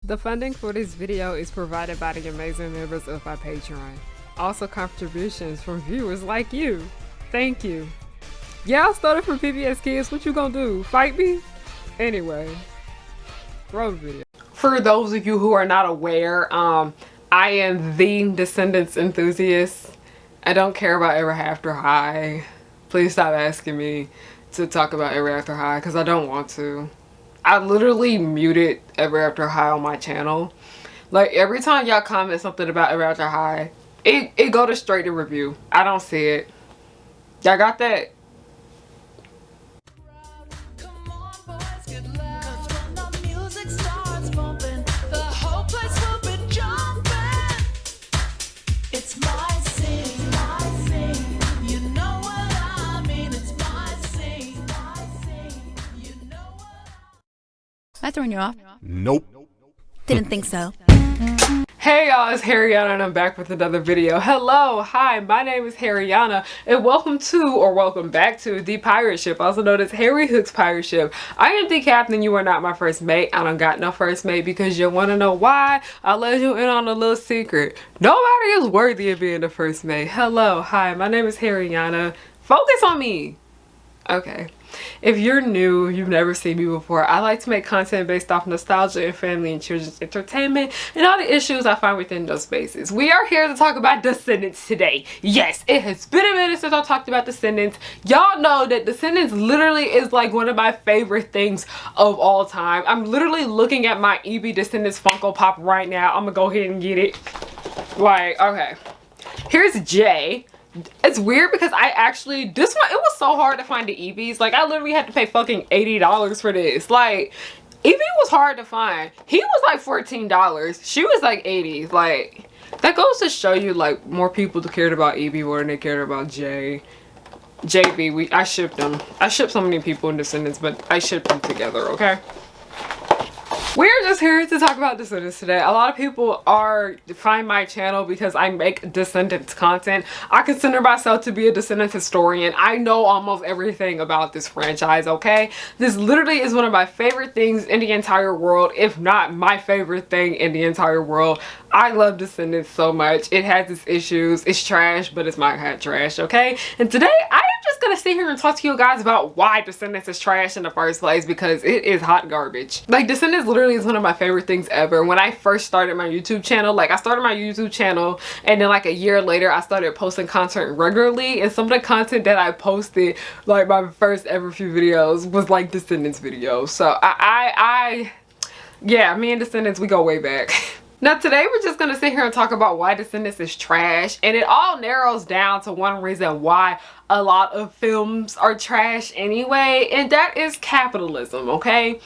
The funding for this video is provided by the amazing members of my Patreon. Also contributions from viewers like you. Thank you. Yeah, I started from PBS Kids. What you gonna do? Fight me? Anyway, roll the video. For those of you who are not aware, I am the Descendants enthusiast. I don't care about Ever After High. Please stop asking me to talk about Ever After High because I don't want to. I literally muted Ever After High on my channel. Like every time y'all comment something about Ever After High, it go to straight to review. I don't see it. Y'all got that? That throwing you off? Nope. Didn't think so. Hey y'all, it's Harriyanna and I'm back with another video. Hello, hi, my name is Harriyanna and welcome back to the pirate ship, also known as Harry Hook's pirate ship. I am the captain, you are not my first mate. I don't got no first mate because you want to know why? I'll let you in on a little secret. Nobody is worthy of being the first mate. Hello, hi, my name is Harriyanna. Focus on me. Okay. If you're new, you've never seen me before, I like to make content based off nostalgia and family and children's entertainment and all the issues I find within those spaces. We are here to talk about Descendants today. Yes, it has been a minute since I talked about Descendants. Y'all know that Descendants literally is like one of my favorite things of all time. I'm literally looking at my EB Descendants Funko Pop right now. I'm gonna go ahead and get it. Like, okay. Here's Jay. It's weird because this one, it was so hard to find the EVs. Like I literally had to pay fucking $80 for this. Like EV was hard to find. He was like $14. She was like $80. Like that goes to show you like more people cared about EV more than they cared about JB. I shipped them. I shipped so many people in Descendants, but I shipped them together, okay? We're just here to talk about Descendants today. A lot of people find my channel because I make Descendants content. I consider myself to be a Descendants historian. I know almost everything about this franchise, okay? This literally is one of my favorite things in the entire world, if not my favorite thing in the entire world. I love Descendants so much. It has its issues. It's trash, but it's my hot trash, okay? And today, I am just gonna sit here and talk to you guys about why Descendants is trash in the first place because it is hot garbage. Like, Descendants literally is one of my favorite things ever. When I first started my YouTube channel, like I started my YouTube channel and then like a year later, I started posting content regularly, and some of the content that I posted, like my first ever few videos was like Descendants videos. So yeah, me and Descendants, we go way back. Now today we're just going to sit here and talk about why Descendants is trash, and it all narrows down to one reason why a lot of films are trash anyway, and that is capitalism, okay?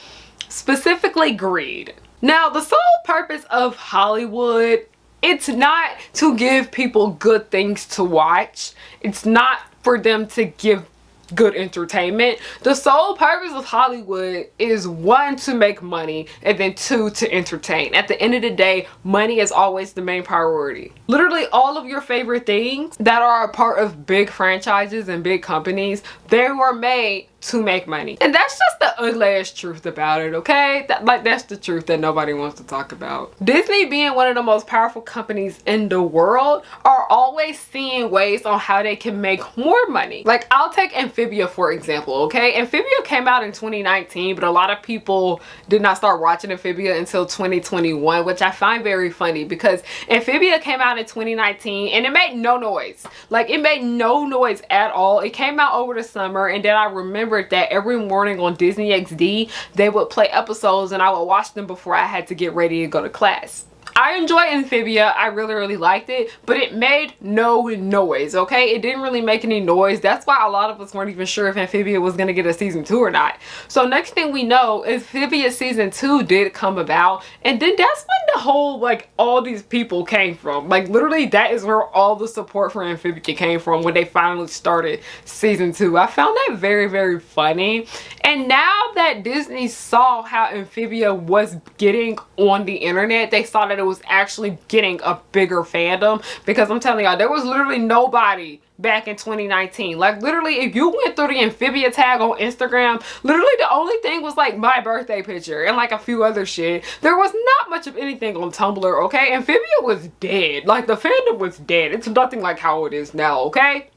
Specifically greed. Now the sole purpose of Hollywood, it's not to give people good things to watch. It's not for them to give good entertainment. The sole purpose of Hollywood is one, to make money, and then two, to entertain. At the end of the day, money is always the main priority. Literally all of your favorite things that are a part of big franchises and big companies, they were made to make money. And that's just the ugliest truth about it, okay? That's the truth that nobody wants to talk about. Disney, being one of the most powerful companies in the world, are always seeing ways on how they can make more money. Like, I'll take Amphibia for example, okay? Amphibia came out in 2019, but a lot of people did not start watching Amphibia until 2021, which I find very funny because Amphibia came out in 2019 and it made no noise. Like, it made no noise at all. It came out over the summer, and then I remember that every morning on Disney XD they would play episodes and I would watch them before I had to get ready to go to class. I enjoy Amphibia. I really liked it, but it made no noise, okay? It didn't really make any noise. That's why a lot of us weren't even sure if Amphibia was gonna get a season 2 or not. So next thing we know, Amphibia season 2 did come about, and then that's when the whole, like, all these people came from. Like, literally that is where all the support for Amphibia came from when they finally started season 2. I found that very funny. And now that Disney saw how Amphibia was getting on the internet, they saw that it it was actually getting a bigger fandom, because I'm telling y'all, there was literally nobody back in 2019. Like literally, if you went through the Amphibia tag on Instagram, literally the only thing was like my birthday picture and like a few other shit. There was not much of anything on Tumblr, okay? Amphibia was dead. Like the fandom was dead. It's nothing like how it is now, okay?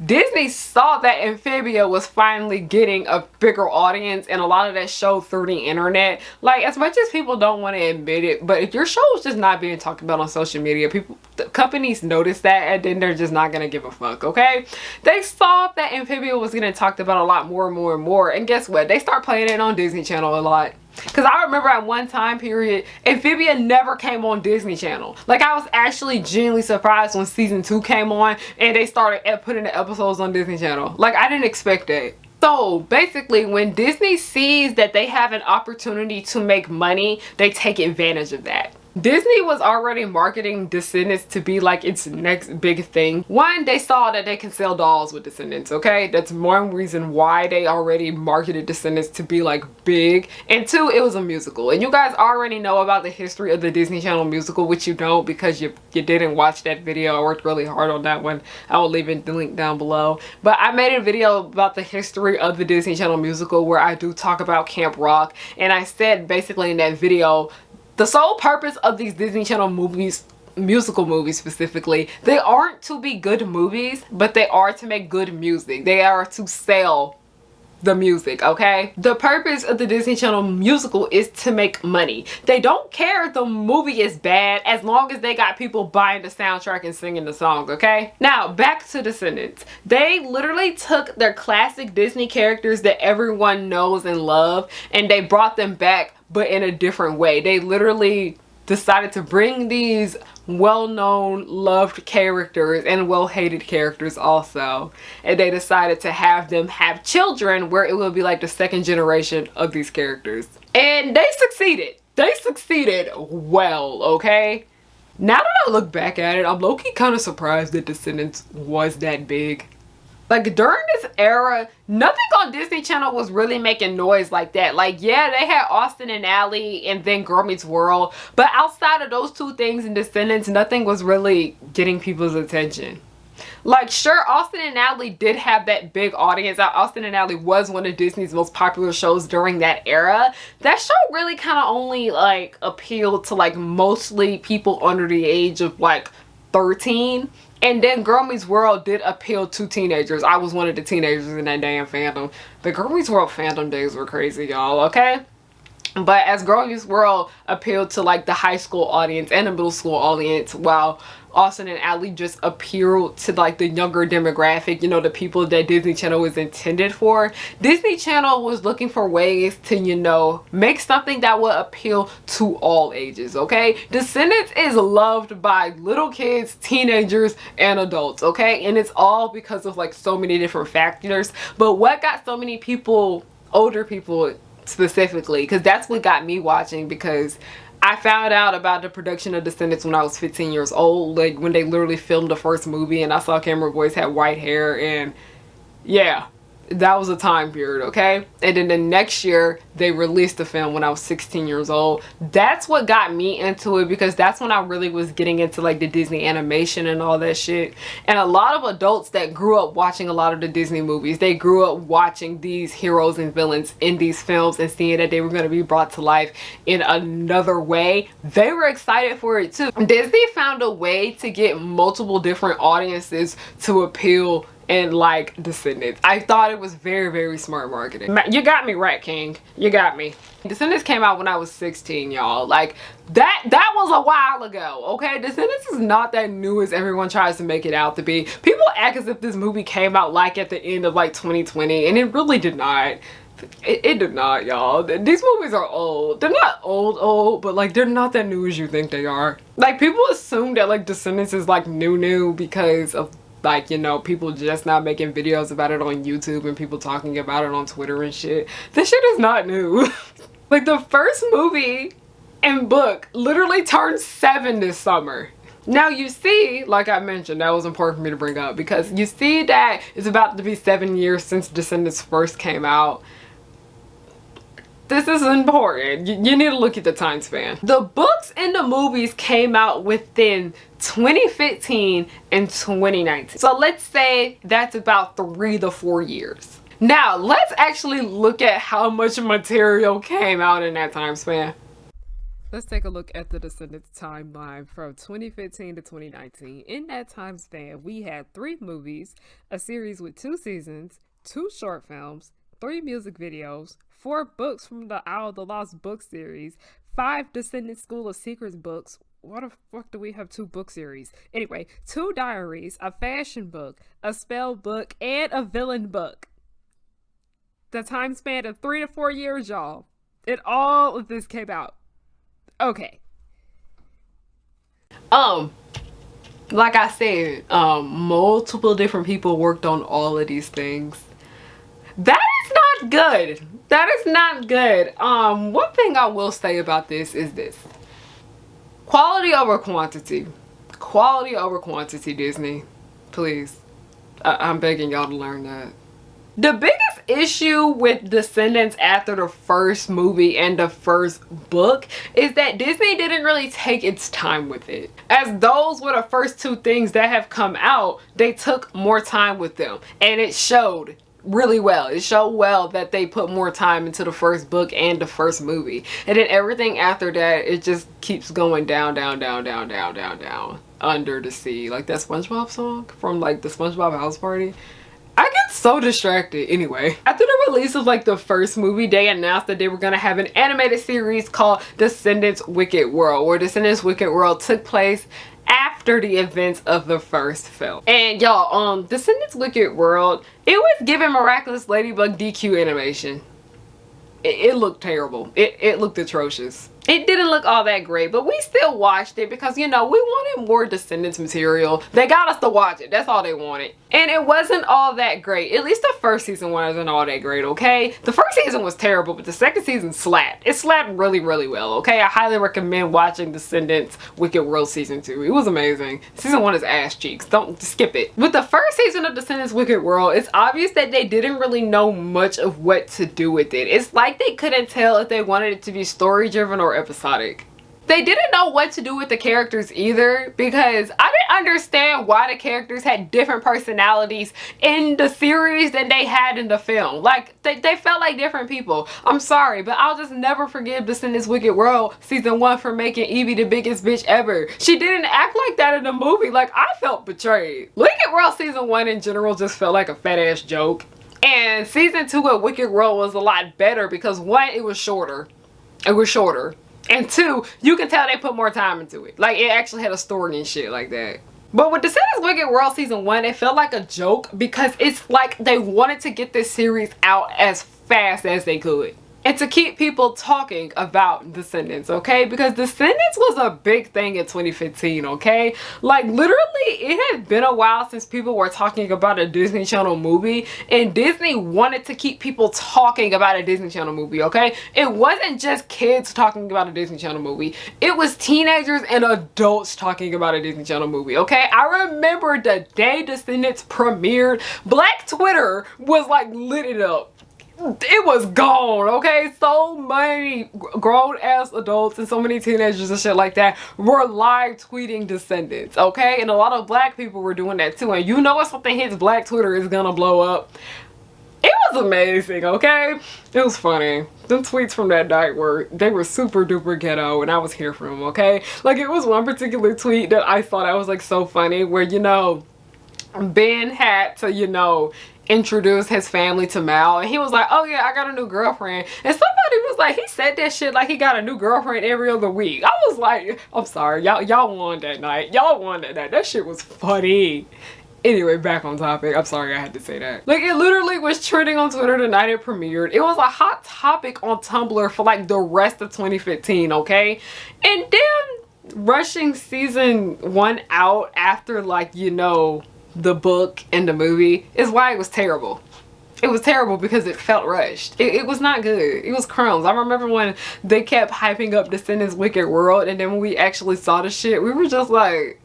Disney saw that Amphibia was finally getting a bigger audience, and a lot of that showed through the internet. Like, as much as people don't want to admit it, but if your show is just not being talked about on social media, companies notice that, and then they're just not gonna give a fuck, okay? They saw that Amphibia was getting talked about a lot more and more and more, and guess what? They start playing it on Disney Channel a lot. Because I remember at one time period, Amphibia never came on Disney Channel. Like, I was actually genuinely surprised when season 2 came on and they started putting the episodes on Disney Channel. Like, I didn't expect that. So basically, when Disney sees that they have an opportunity to make money, they take advantage of that. Disney was already marketing Descendants to be like its next big thing. One, they saw that they can sell dolls with Descendants, okay? That's one reason why they already marketed Descendants to be like big. And two, it was a musical. And you guys already know about the history of the Disney Channel musical, which you don't because you didn't watch that video. I worked really hard on that one. I will leave the link down below. But I made a video about the history of the Disney Channel musical where I do talk about Camp Rock. And I said basically in that video, the sole purpose of these Disney Channel movies, musical movies specifically, they aren't to be good movies, but they are to make good music. They are to sell the music, okay? The purpose of the Disney Channel musical is to make money. They don't care if the movie is bad as long as they got people buying the soundtrack and singing the songs, okay? Now, back to Descendants. They literally took their classic Disney characters that everyone knows and loves, and they brought them back, but in a different way. They literally decided to bring these well-known, loved characters and well-hated characters also, and they decided to have them have children where it will be like the second generation of these characters, and they succeeded well, okay? Now that I look back at it, I'm low-key kind of surprised that Descendants was that big. Like, during this era, nothing on Disney Channel was really making noise like that. Like, yeah, they had Austin and Ally and then Girl Meets World. But outside of those two things in Descendants, nothing was really getting people's attention. Like, sure, Austin and Ally did have that big audience. Austin and Ally was one of Disney's most popular shows during that era. That show really kind of only, like, appealed to, like, mostly people under the age of, like, 13. And then Girl Meets World did appeal to teenagers. I was one of the teenagers in that damn fandom. The Girl Meets World fandom days were crazy, y'all, okay? But as Girl Meets World appealed to like the high school audience and the middle school audience, while Austin and Ally just appealed to like the younger demographic, you know, the people that Disney Channel was intended for. Disney Channel was looking for ways to, you know, make something that would appeal to all ages, okay? Descendants is loved by little kids, teenagers, and adults, okay? And it's all because of like so many different factors. But what got so many people, older people specifically, because that's what got me watching, because I found out about the production of Descendants when I was 15 years old, like when they literally filmed the first movie, and I saw Cameron Boyce had white hair, and yeah, that was a time period, okay? And then the next year they released the film when I was 16 years old. That's what got me into it, because that's when I really was getting into like the Disney animation and all that shit. And a lot of adults that grew up watching a lot of the Disney movies, they grew up watching these heroes and villains in these films and seeing that they were going to be brought to life in another way. They were excited for it too. Disney found a way to get multiple different audiences to appeal and like Descendants. I thought it was very, very smart marketing. You got me right, King. You got me. Descendants came out when I was 16, y'all. Like, that was a while ago, okay? Descendants is not that new as everyone tries to make it out to be. People act as if this movie came out like at the end of like 2020, and it really did not. It did not, y'all. These movies are old. They're not old, but like they're not that new as you think they are. Like, people assume that like Descendants is like new because of like, you know, people just not making videos about it on YouTube and people talking about it on Twitter and shit. This shit is not new. Like, the first movie and book literally turned 7 this summer. Now you see, like I mentioned, that was important for me to bring up, because you see that it's about to be 7 years since Descendants first came out. this is important. You need to look at the time span. The books and the movies came out within 2015 and 2019. So let's say that's about 3 to 4 years. Now, let's actually look at how much material came out in that time span. Let's take a look at the Descendants timeline from 2015 to 2019. In that time span, we had 3 movies, a series with 2 seasons, 2 short films, 3 music videos, 4 books from the Isle of the Lost book series, 5 Descendants School of Secrets books. What the fuck do we have 2 book series? Anyway, 2 diaries, a fashion book, a spell book, and a villain book. The time span of 3 to 4 years, y'all. And all of this came out. Okay. Like I said, multiple different people worked on all of these things. That is not good. That is not good. One thing I will say about this is this. Quality over quantity. Quality over quantity, Disney. Please. I'm begging y'all to learn that. The biggest issue with Descendants after the first movie and the first book is that Disney didn't really take its time with it. As those were the first 2 things that have come out, they took more time with them. And it showed really well. It showed well that they put more time into the first book and the first movie. And then everything after that, it just keeps going down, down, down, down, down, down, down. Under the sea. Like that SpongeBob song from like the SpongeBob House Party. I get so distracted. Anyway, after the release of like the first movie, they announced that they were gonna have an animated series called Descendants Wicked World, where Descendants Wicked World took place after the events of the first film. And y'all, Descendants Wicked World, it was given Miraculous Ladybug DQ animation. It looked terrible. It looked atrocious. It didn't look all that great, but we still watched it because, you know, we wanted more Descendants material. They got us to watch it. That's all they wanted. And it wasn't all that great. At least the first season wasn't all that great, okay? The first season was terrible, but the second season slapped. It slapped really, really well, okay? I highly recommend watching Descendants Wicked World Season 2. It was amazing. Season 1 is ass cheeks. Don't skip it. With the first season of Descendants Wicked World, it's obvious that they didn't really know much of what to do with it. It's like they couldn't tell if they wanted it to be story-driven or episodic. They didn't know what to do with the characters either, because I didn't understand why the characters had different personalities in the series than they had in the film. Like, they felt like different people. I'm sorry, but I'll just never forgive Descendants Wicked World Season 1 for making Evie the biggest bitch ever. She didn't act like that in the movie. Like, I felt betrayed. Wicked World Season 1 in general just felt like a fat ass joke. And Season 2 of Wicked World was a lot better because 1, it was shorter. It was shorter. And 2, you can tell they put more time into it. Like, it actually had a story and shit like that. But with Descendants Wicked World Season 1, it felt like a joke because it's like they wanted to get this series out as fast as they could. And to keep people talking about Descendants, okay? Because Descendants was a big thing in 2015, okay? Like, literally, it had been a while since people were talking about a Disney Channel movie. And Disney wanted to keep people talking about a Disney Channel movie, okay? It wasn't just kids talking about a Disney Channel movie. It was teenagers and adults talking about a Disney Channel movie, okay? I remember the day Descendants premiered, Black Twitter was like lit it up. It was gone, okay? So many grown-ass adults and so many teenagers and shit like that were live tweeting Descendants, okay? And a lot of black people were doing that too. And you know if something hits Black Twitter, it's gonna blow up. It was amazing, okay? It was funny. Them tweets from that night they were super duper ghetto and I was here for them, okay? Like, it was one particular tweet that I thought I was like so funny where, you know, Ben had to, you know, introduce his family to Mal, and he was like, oh yeah, I got a new girlfriend. And somebody was like, he said that shit like he got a new girlfriend every other week. I was like, I'm sorry, y'all won that night. Y'all won that night. That shit was funny. Anyway, back on topic. I'm sorry I had to say that. Like, it literally was trending on Twitter the night it premiered. It was a hot topic on Tumblr for like the rest of 2015, okay? And then rushing Season 1 out after, like, you know, the book and the movie is why it was terrible. It was terrible because it felt rushed. It was not good. It was crumbs. I remember when they kept hyping up Descendants Wicked World, and then when we actually saw the shit, we were just like,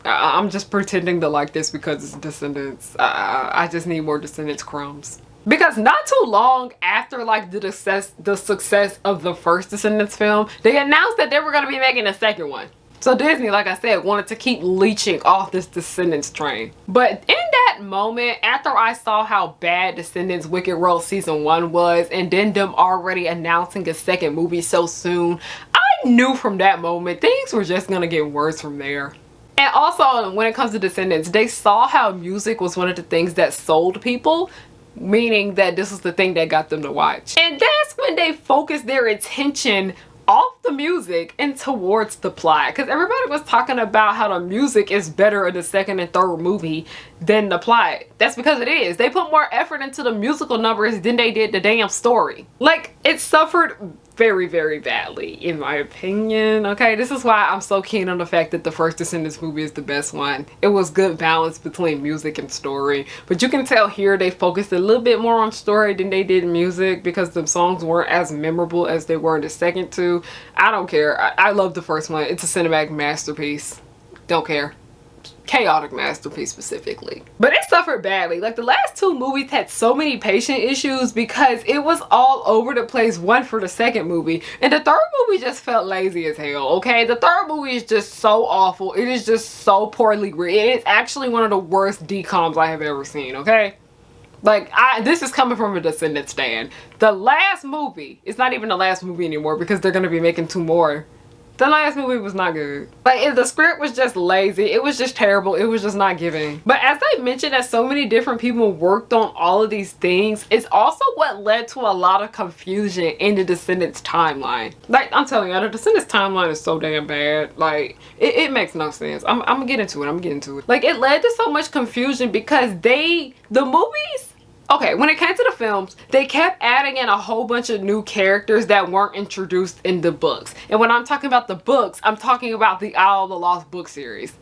I'm just pretending to like this because it's Descendants. I just need more Descendants crumbs. Because not too long after like the success of the first Descendants film, they announced that they were going to be making a second one. So Disney, like I said, wanted to keep leeching off this Descendants train. But in that moment, after I saw how bad Descendants Wicked World Season 1 was, and then them already announcing a second movie so soon, I knew from that moment things were just going to get worse from there. And also, when it comes to Descendants, they saw how music was one of the things that sold people, meaning that this was the thing that got them to watch. And that's when they focused their attention off the music and towards the plot, because everybody was talking about how the music is better in the second and third movie than the plot. That's because it is. They put more effort into the musical numbers than they did the damn story. Like, it suffered very, very badly, in my opinion. Okay, this is why I'm so keen on the fact that the first Descendants movie is the best one. It was good balance between music and story, but you can tell here they focused a little bit more on story than they did music, because the songs weren't as memorable as they were in the second two. I don't care. I love the first one. It's a cinematic masterpiece. Don't care. Chaotic masterpiece specifically. But it suffered badly. Like, the last two movies had so many patient issues because it was all over the place, one for the second movie, and the third movie just felt lazy as hell. Okay, the third movie is just so awful. It is just so poorly written. It is actually one of the worst decoms I have ever seen. Okay, like, this is coming from a Descendants stand. The last movie, it's not even the last movie anymore because they're gonna be making 2 more. The last movie was not good. Like, the script was just lazy. It was just terrible. It was just not giving. But as I mentioned, that so many different people worked on all of these things, it's also what led to a lot of confusion in the Descendants timeline. Like, I'm telling you, the Descendants timeline is so damn bad. Like, it makes no sense. I'm gonna get into it. Like, it led to so much confusion because the movies, okay, when it came to the films, they kept adding in a whole bunch of new characters that weren't introduced in the books. And when I'm talking about the books, I'm talking about the Isle of the Lost book series.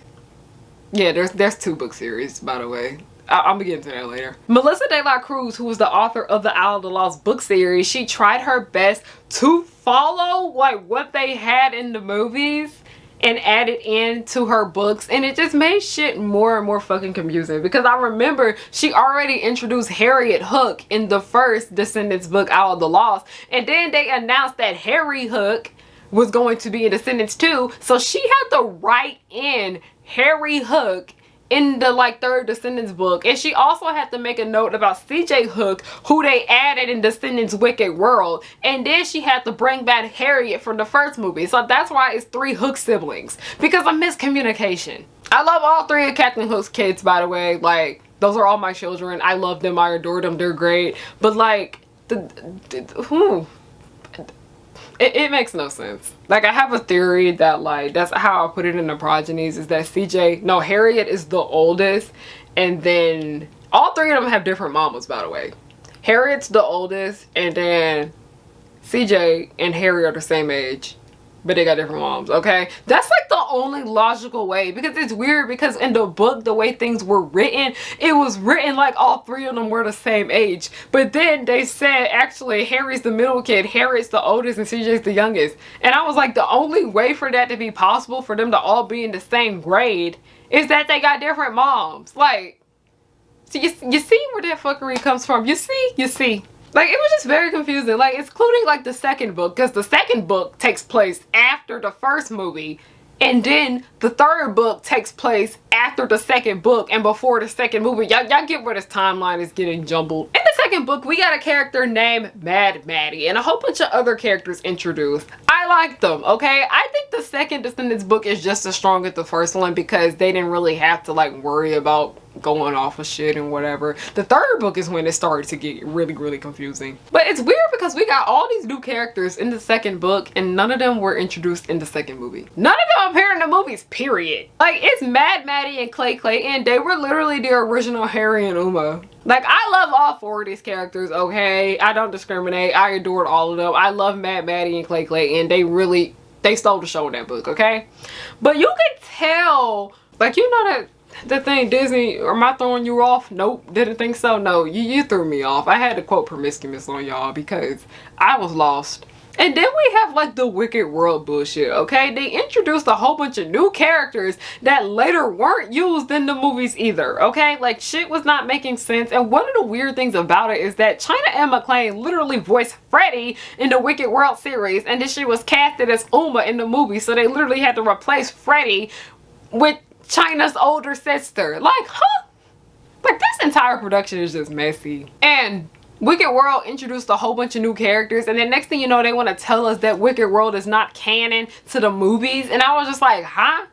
Yeah, there's 2 book series, by the way. I'm gonna get into that later. Melissa De La Cruz, who was the author of the Isle of the Lost book series, she tried her best to follow like what they had in the movies and added into her books, and it just made shit more and more fucking confusing, because I remember she already introduced harriyannahook in the first Descendants book, Isle of the Lost, and then they announced that harriyannahook was going to be in Descendants 2, so she had to write in harriyannahook in the like 3rd Descendants book, and she also had to make a note about CJ Hook, who they added in Descendants Wicked World, and then she had to bring back Harriet from the first movie. So that's why it's 3 Hook siblings, because of miscommunication. I love all 3 of Captain Hook's kids, by the way. Like, those are all my children. I love them. I adore them. They're great. But like, it makes no sense. Like, I have a theory that, like, that's how I put it in the progenies, is that Harriet is the oldest, and then all 3 of them have different mamas, by the way. Harriet's the oldest, and then CJ and Harry are the same age, but they got different moms. Okay, that's like the only logical way, because it's weird, because in the book, the way things were written, it was written like all 3 of them were the same age, but then they said actually Harry's the middle kid, Harriet's the oldest, and CJ's the youngest. And I was like, the only way for that to be possible, for them to all be in the same grade, is that they got different moms. Like, so you see where that fuckery comes from. You see. Like, it was just very confusing. Like, including like the second book, because the second book takes place after the first movie, and then the third book takes place after the second book and before the second movie. Y'all get where this timeline is getting jumbled. In the second book, we got a character named Maddy and a whole bunch of other characters introduced. I like them, okay? I think the second Descendants book is just as strong as the first one, because they didn't really have to like worry about going off of shit and whatever. The third book is when it started to get really, really confusing. But it's weird because we got all these new characters in the second book, and none of them were introduced in the second movie. None of them appear in the movies, period. Like, it's Maddy and Clay, and they were literally the original Harry and Uma. Like, I love all 4 of these characters, okay? I don't discriminate. I adored all of them. I love Maddy and Clay, and they stole the show in that book, okay? But you could tell, like, you know that the thing, Disney, am I throwing you off? Nope, didn't think so. No, you threw me off. I had to quote Promiscuous on y'all because I was lost. And then we have like the Wicked World bullshit, okay? They introduced a whole bunch of new characters that later weren't used in the movies either, okay? Like shit was not making sense. And one of the weird things about it is that China and McClane literally voiced Freddie in the Wicked World series, and then she was casted as Uma in the movie. So they literally had to replace Freddie with China's older sister. Like, huh? Like this entire production is just messy. And Wicked World introduced a whole bunch of new characters, and then next thing you know, they want to tell us that Wicked World is not canon to the movies, and I was just like, huh?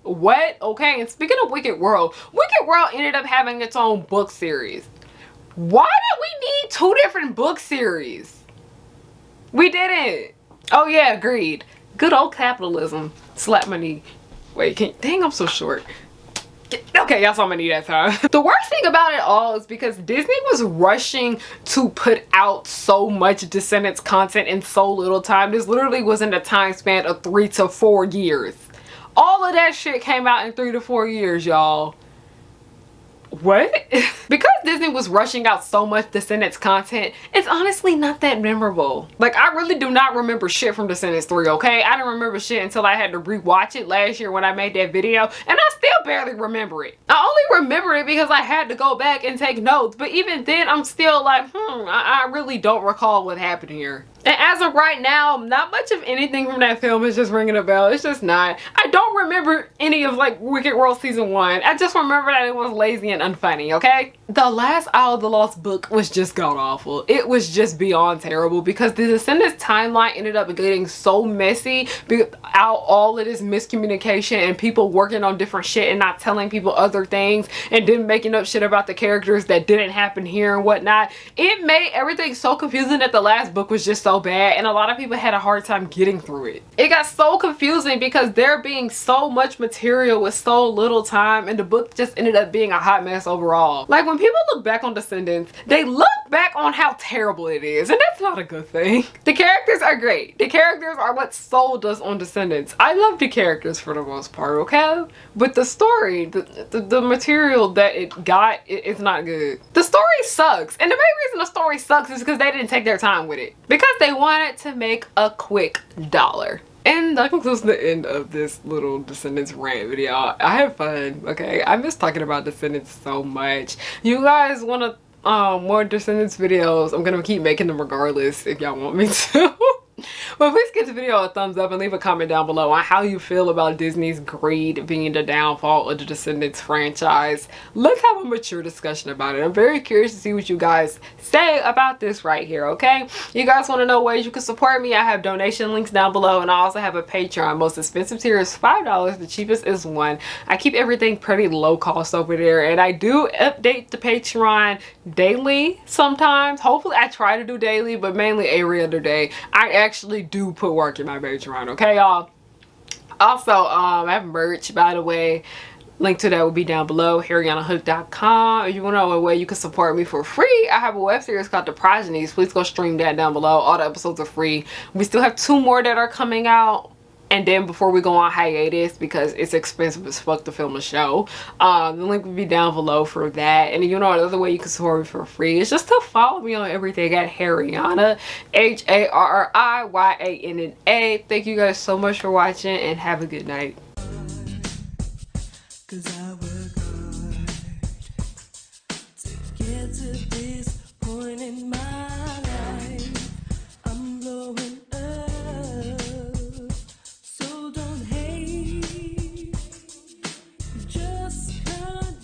What? Okay, and speaking of Wicked World ended up having its own book series. Why did we need 2 different book series? We didn't. Oh yeah, agreed. Good old capitalism. Slap my knee. Wait, dang, I'm so short. Okay, y'all saw my knee that time. The worst thing about it all is because Disney was rushing to put out so much Descendants content in so little time. This literally was in a time span of 3 to 4 years. All of that shit came out in 3 to 4 years, y'all. What? Because Disney was rushing out so much Descendants content, it's honestly not that memorable. Like, I really do not remember shit from Descendants 3, okay? I didn't remember shit until I had to rewatch it last year when I made that video, and I still barely remember it. I only remember it because I had to go back and take notes, but even then, I'm still like, I really don't recall what happened here. And as of right now, not much of anything from that film is just ringing a bell. It's just not. I don't remember any of like Wicked World season 1. I just remember that it was lazy and unfunny, okay? The last Isle of the Lost book was just god awful. It was just beyond terrible because the Descendants timeline ended up getting so messy without all of this miscommunication and people working on different shit and not telling people other things and then making up shit about the characters that didn't happen here and whatnot. It made everything so confusing that the last book was just so bad, and a lot of people had a hard time getting through it. It got so confusing because there being so much material with so little time, and the book just ended up being a hot mess overall. Like when people look back on Descendants, they look back on how terrible it is, and that's not a good thing. The characters are great. The characters are what sold us on Descendants. I love the characters for the most part, okay? But the story, the material that it got, it's not good. The story sucks, and the main reason the story sucks is because they didn't take their time with it. Because they wanted to make a quick dollar. And that concludes the end of this little Descendants rant video. I had fun, okay? I miss talking about Descendants so much. You guys want to more Descendants videos? I'm gonna keep making them regardless if y'all want me to. But please give the video a thumbs up and leave a comment down below on how you feel about Disney's greed being the downfall of the Descendants franchise. Let's have a mature discussion about it. I'm very curious to see what you guys say about this right here, okay? You guys want to know ways you can support me? I have donation links down below, and I also have a Patreon. Most expensive tier is $5. The cheapest is $1. I keep everything pretty low cost over there, and I do update the Patreon daily sometimes. Hopefully I try to do daily, but mainly every other day. I actually do put work in my Patreon, okay y'all? Also, I have merch, by the way. Link to that will be down below, harriyannahook.com. If you want to know a way you can support me for free, I have a web series called The Progenies. Please go stream that down below. All the episodes are free. We still have 2 more that are coming out. And then before we go on hiatus, because it's expensive as fuck to film a show, the link will be down below for that. And you know another way you can support me for free is just to follow me on everything at Harriyanna, HARRIYANNA. Thank you guys so much for watching, and have a good night. 'Cause I work hard to get to this point in my life. I'm blowing up, so don't hate, just congratulate.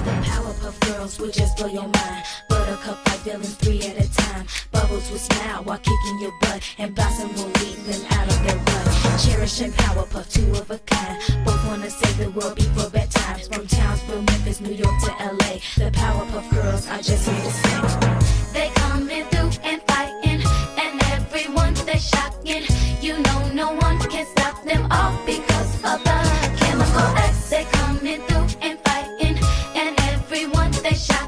The Powerpuff Girls will just blow your mind. Buttercup like villains 3 at a time. Bubbles will smile while kicking your butt, and Blossom will lead them out of their rut. Cherish and Powerpuff, 2 of a kind. Both wanna save the world before bad times. From Townsville, Memphis, New York to LA, the Powerpuff Girls are just here to stay. They coming through and fighting, and everyone they shocking. You know no one can stop them all because of the chemical X. They coming through and fighting, and everyone they shocking.